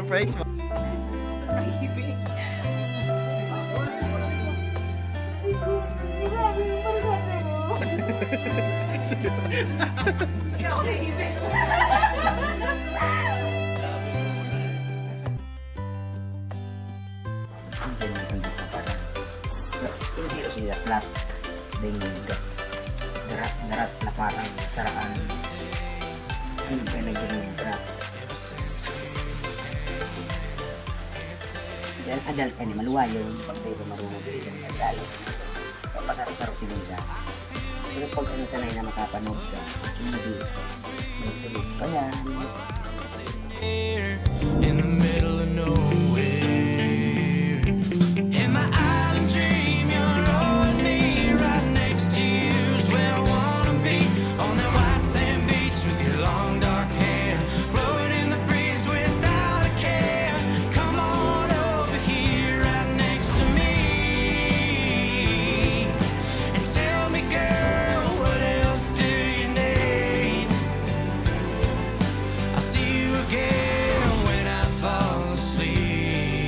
surprise mo. Hindi ko sila flat dengan darat na parang saraan ano pa naging darat dahil adult animal wayo pag tayo marunong din sa adult papasaro-saro si Lisa pero pag ano sanay na makapanood ka hindi may tulog pa yan in the middle of nowhere. In my island dream, you're on me, right next to you is where I wanna be. On that white sand beach with your long dark hair, blowing in the breeze without a care. Come on over here, right next to me, and tell me, girl, what else do you need? I'll see you again when I fall asleep.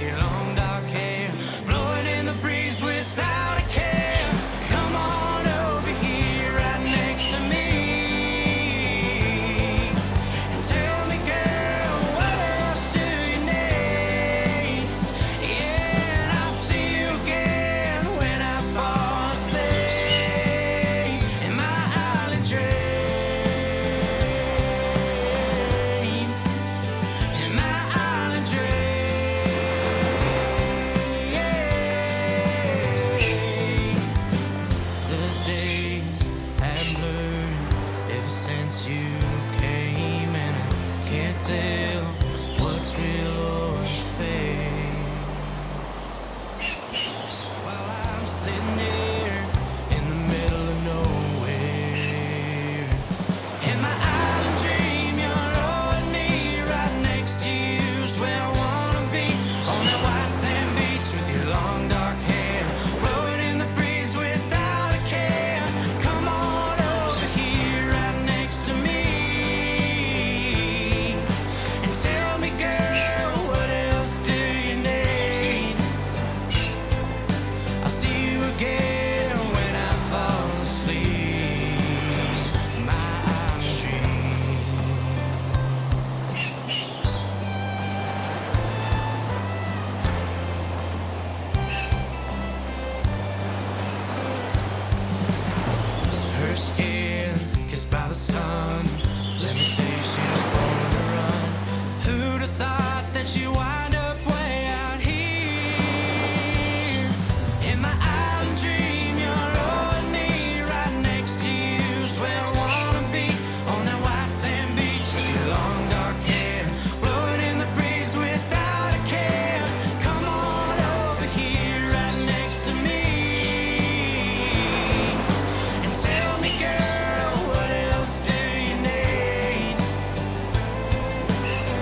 your long dark hair, blowing in the breeze without a care. Come on over here right next to me and tell me, girl, what else do you need? Yeah, and I'll see you again when I fall asleep in my island dream. In my island dream. The days have blurred ever since you came, and I can't tell what's real or fake. While I'm sitting here in the middle of nowhere, in my island dream, you're holding me right next to you. Is where I wanna be, on that white sand beach with your long dark hair, blowing in the breeze without a care. Come on over here right next to me and tell me, girl, what else do you need? I'll see you again when I fall asleep. My island dream. Her skin kissed by the sun. Let me tell you, she was born to run. Who'd have thought that she'd wind up way out here? In my island dream, you're holding me right next to you. Is where I wanna be, on that white sand beach with your long dark hair, blowing in the breeze without a care. Come on over here right next to me and tell me, girl, what else do you need?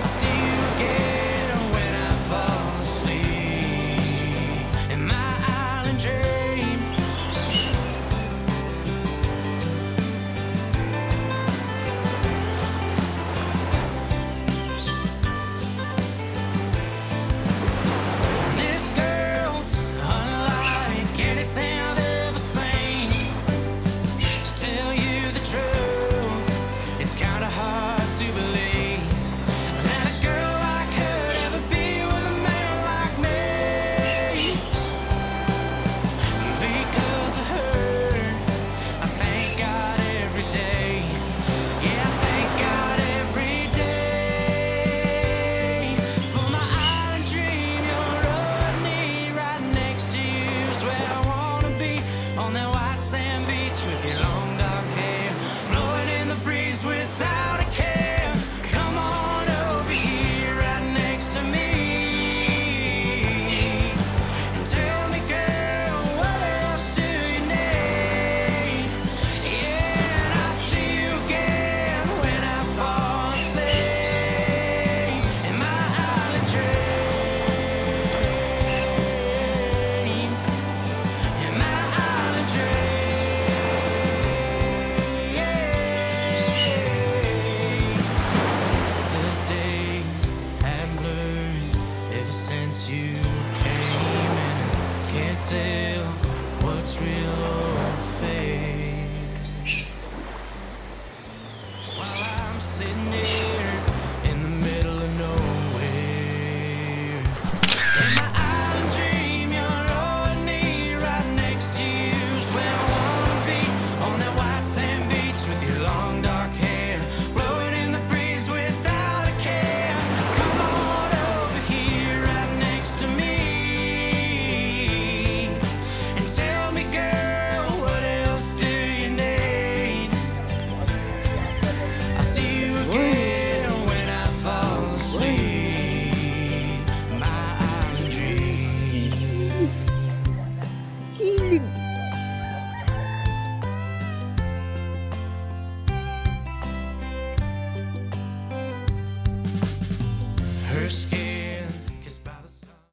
I'll see you again when I fall asleep in my island dream. This girl's unlike anything I've ever seen. To tell you the truth, it's kinda hard to believe that a girl like her ever be with a man like me. Because of her, I thank God every day. Yeah, I thank God every day for my island dream. You're holding me right next to you. Is where I wanna be, on that white sand beach with your long dark hair, blowing in the breeze without a care. Come on over here right next to me and tell me, girl, what else do you need? Yeah, and I'll see you again when I fall asleep in my island dream. In my island dream. The days have blurred ever since you came, and I can't tell what's real or fake.